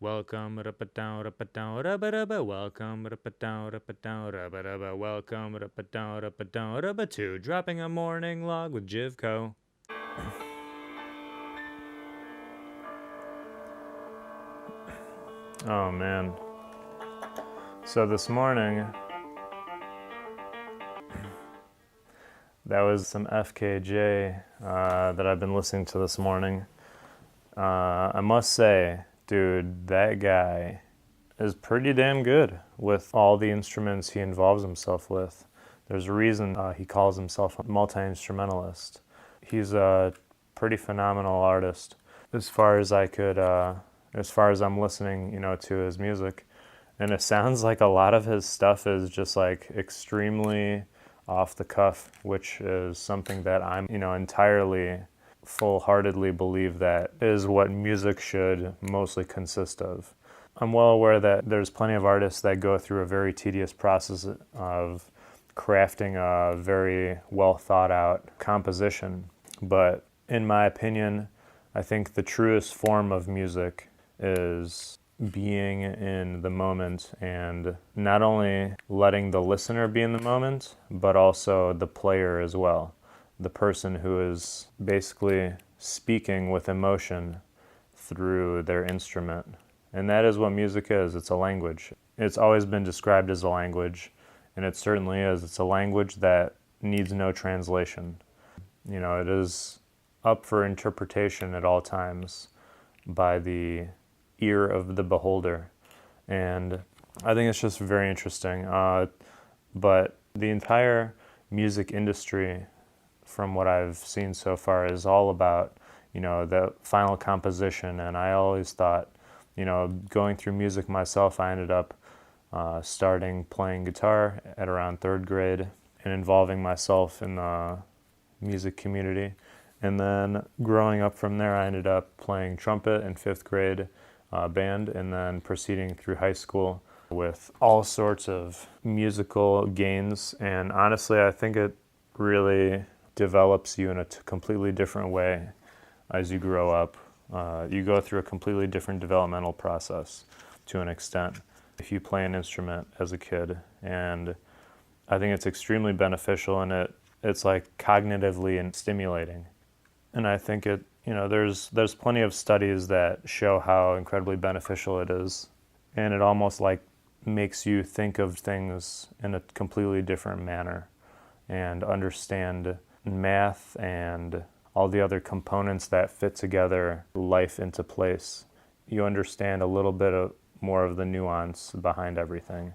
Welcome, welcome, welcome to Dropping a Morning Log with Jivko. Oh man. So this morning, that was some FKJ that I've been listening to this morning. I must say, dude, that guy is pretty damn good with all the instruments he involves himself with. There's a reason he calls himself a multi-instrumentalist. He's a pretty phenomenal artist as far as I'm listening, to his music. And it sounds like a lot of his stuff is just like extremely off the cuff, which is something that I'm, entirely full-heartedly believe that is what music should mostly consist of. I'm well aware that there's plenty of artists that go through a very tedious process of crafting a very well thought out composition, but in my opinion, I think the truest form of music is being in the moment and not only letting the listener be in the moment, but also the player as well. The person who is basically speaking with emotion through their instrument. And that is what music is. It's a language. It's always been described as a language, and it certainly is. It's a language that needs no translation. It is up for interpretation at all times by the ear of the beholder. And I think it's just very interesting. But the entire music industry, from what I've seen so far, is all about, the final composition. And I always thought, going through music myself, I ended up starting playing guitar at around third grade and involving myself in the music community. And then growing up from there, I ended up playing trumpet in fifth grade band, and then proceeding through high school with all sorts of musical gains. And honestly, I think it really develops you in a completely different way as you grow up. You go through a completely different developmental process to an extent if you play an instrument as a kid. And I think it's extremely beneficial, and it's like cognitively and stimulating. And I think there's plenty of studies that show how incredibly beneficial it is. And it almost like makes you think of things in a completely different manner and understand math and all the other components that fit together life into place. You understand a little bit more of the nuance behind everything,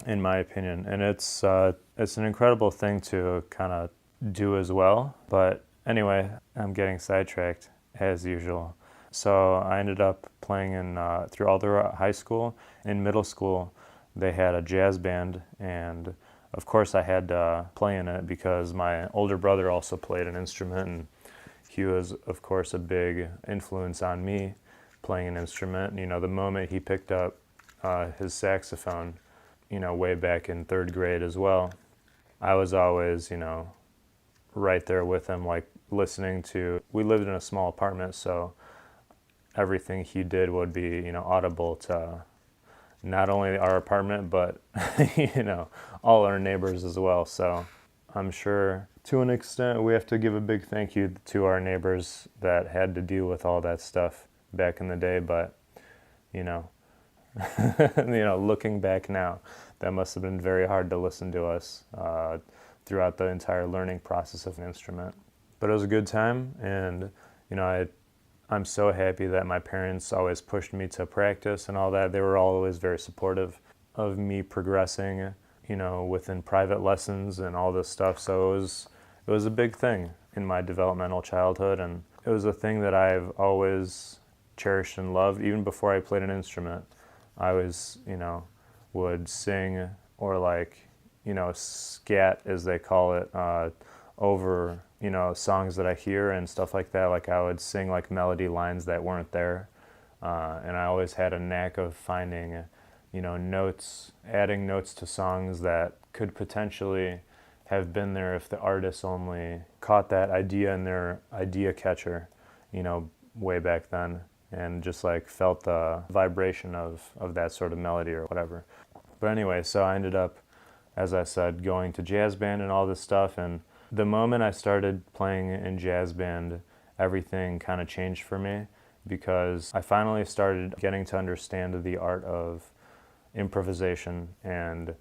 in my opinion. And it's an incredible thing to kind of do as well. But anyway, I'm getting sidetracked as usual. So I ended up playing through all the high school. In middle school, they had a jazz band, and of course I had to play in it because my older brother also played an instrument, and he was, of course, a big influence on me playing an instrument. The moment he picked up his saxophone, way back in third grade as well, I was always, right there with him, like listening to, we lived in a small apartment, so everything he did would be, audible to not only our apartment, but, all our neighbors as well. So I'm sure to an extent we have to give a big thank you to our neighbors that had to deal with all that stuff back in the day. But, looking back now, that must have been very hard to listen to us throughout the entire learning process of an instrument. But it was a good time, and I'm so happy that my parents always pushed me to practice and all that. They were always very supportive of me progressing, within private lessons and all this stuff. So it was a big thing in my developmental childhood, and it was a thing that I've always cherished and loved. Even before I played an instrument, I was, would sing or scat, as they call it, over, songs that I hear and stuff like that. Like I would sing like melody lines that weren't there. And I always had a knack of finding, notes, adding notes to songs that could potentially have been there if the artist only caught that idea in their idea catcher, way back then. and just like felt the vibration of that sort of melody or whatever. But anyway, so I ended up, as I said, going to jazz band and all this stuff. And the moment I started playing in jazz band, everything kind of changed for me, because I finally started getting to understand the art of improvisation and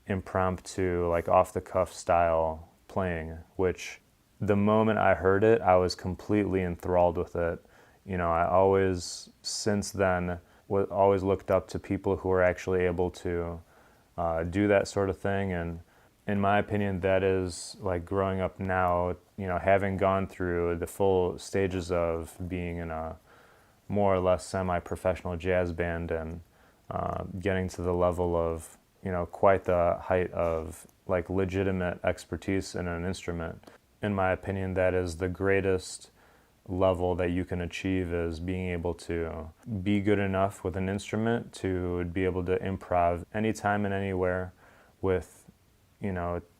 impromptu, like off-the-cuff style playing, which the moment I heard it, I was completely enthralled with it. I always, since then, always looked up to people who are actually able to do that sort of thing. And in my opinion, that is like growing up now, having gone through the full stages of being in a more or less semi-professional jazz band and getting to the level of, quite the height of like legitimate expertise in an instrument. In my opinion, that is the greatest level that you can achieve, is being able to be good enough with an instrument to be able to improv anytime and anywhere with,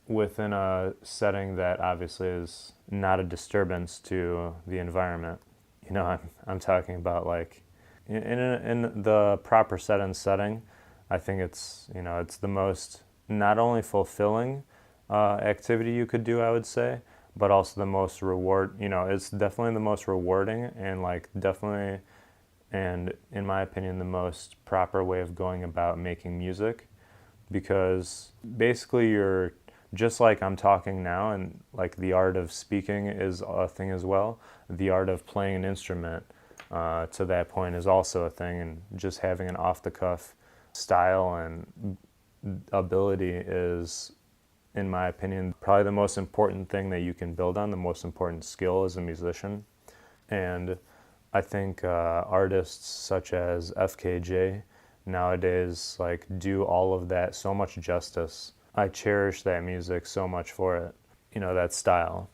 within a setting that obviously is not a disturbance to the environment. I'm talking about like in the proper set and setting. I think it's the most not only fulfilling activity you could do, I would say, but also the most it's definitely the most rewarding, and like definitely, and in my opinion, the most proper way of going about making music, because basically you're just like I'm talking now, and like the art of speaking is a thing as well. The art of playing an instrument to that point is also a thing, and just having an off-the-cuff style and ability is, in my opinion, probably the most important thing that you can build on, the most important skill as a musician. And I think artists such as FKJ nowadays like do all of that so much justice. I cherish that music so much for it, that style.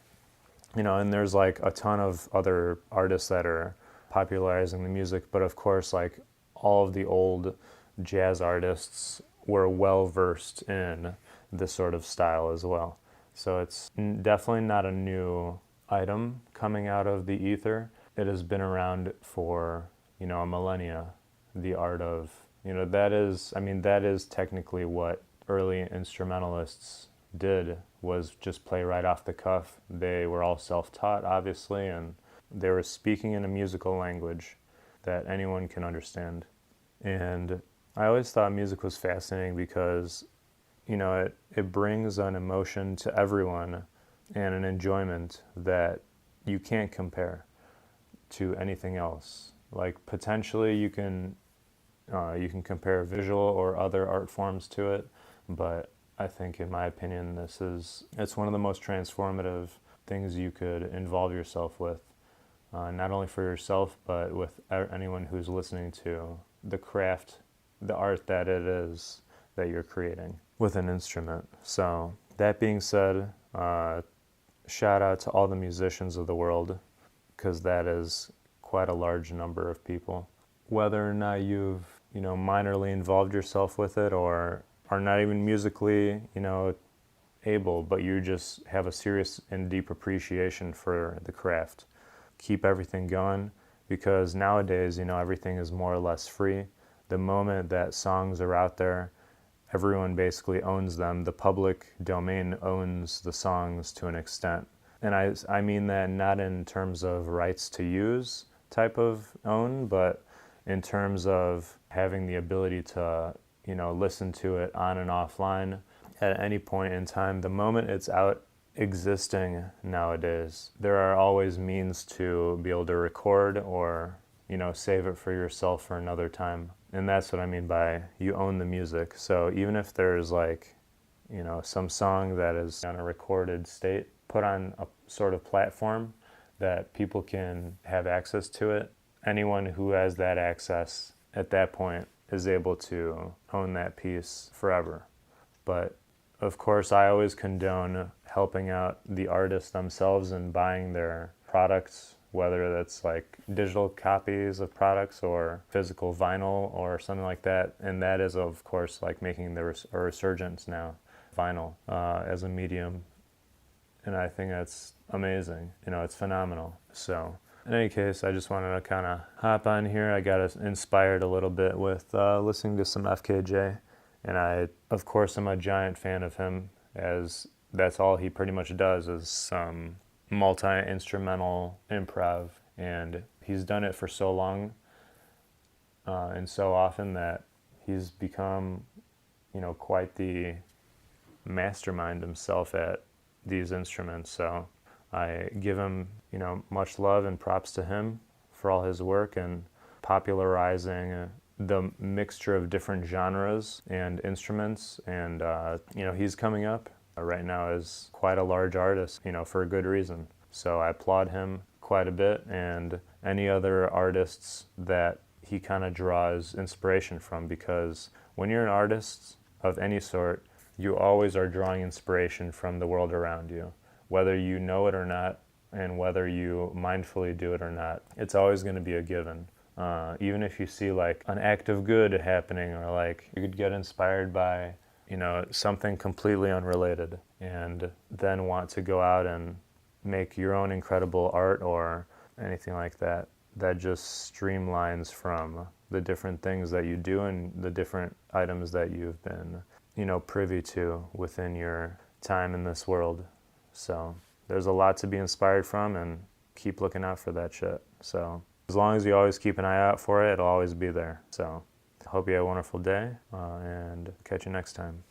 And there's like a ton of other artists that are popularizing the music, but of course like all of the old jazz artists were well versed in this sort of style as well. So it's definitely not a new item coming out of the ether. It has been around for, a millennia. The art of, that is technically what early instrumentalists did, was just play right off the cuff. They were all self-taught, obviously, and they were speaking in a musical language that anyone can understand. And I always thought music was fascinating because, it brings an emotion to everyone and an enjoyment that you can't compare to anything else. Like potentially you can compare visual or other art forms to it, but I think, in my opinion, it's one of the most transformative things you could involve yourself with, not only for yourself, but with anyone who's listening to the craft, the art that it is that you're creating with an instrument. So that being said, shout out to all the musicians of the world, because that is quite a large number of people. Whether or not you've, minorly involved yourself with it, or are not even musically, able, but you just have a serious and deep appreciation for the craft. Keep everything going, because nowadays, everything is more or less free. The moment that songs are out there, everyone basically owns them. The public domain owns the songs to an extent. And I mean that not in terms of rights to use type of own, but in terms of having the ability to, listen to it on and offline at any point in time. The moment it's out existing nowadays, there are always means to be able to record or, save it for yourself for another time. And that's what I mean by you own the music. So even if there's like, some song that is on a recorded state, put on a sort of platform that people can have access to it, anyone who has that access at that point is able to own that piece forever. But of course, I always condone helping out the artists themselves and buying their products, whether that's like digital copies of products or physical vinyl or something like that. And that is, of course, like making a resurgence now, vinyl as a medium. And I think that's amazing. It's phenomenal. So In any case, I just wanted to kind of hop on here. I got inspired a little bit with listening to some FKJ, and I, of course, am a giant fan of him, as that's all he pretty much does is some multi-instrumental improv, and he's done it for so long and so often that he's become, quite the mastermind himself at these instruments. So I give him, much love and props to him for all his work and popularizing the mixture of different genres and instruments. And, he's coming up right now as quite a large artist, for a good reason. So I applaud him quite a bit, and any other artists that he kind of draws inspiration from, because when you're an artist of any sort, you always are drawing inspiration from the world around you, whether you know it or not, and whether you mindfully do it or not. It's always going to be a given. Even if you see like an act of good happening, or like you could get inspired by, something completely unrelated, and then want to go out and make your own incredible art or anything like that, that just streamlines from the different things that you do and the different items that you've been, privy to within your time in this world. So there's a lot to be inspired from, and keep looking out for that shit. So as long as you always keep an eye out for it, it'll always be there. So hope you have a wonderful day, and catch you next time.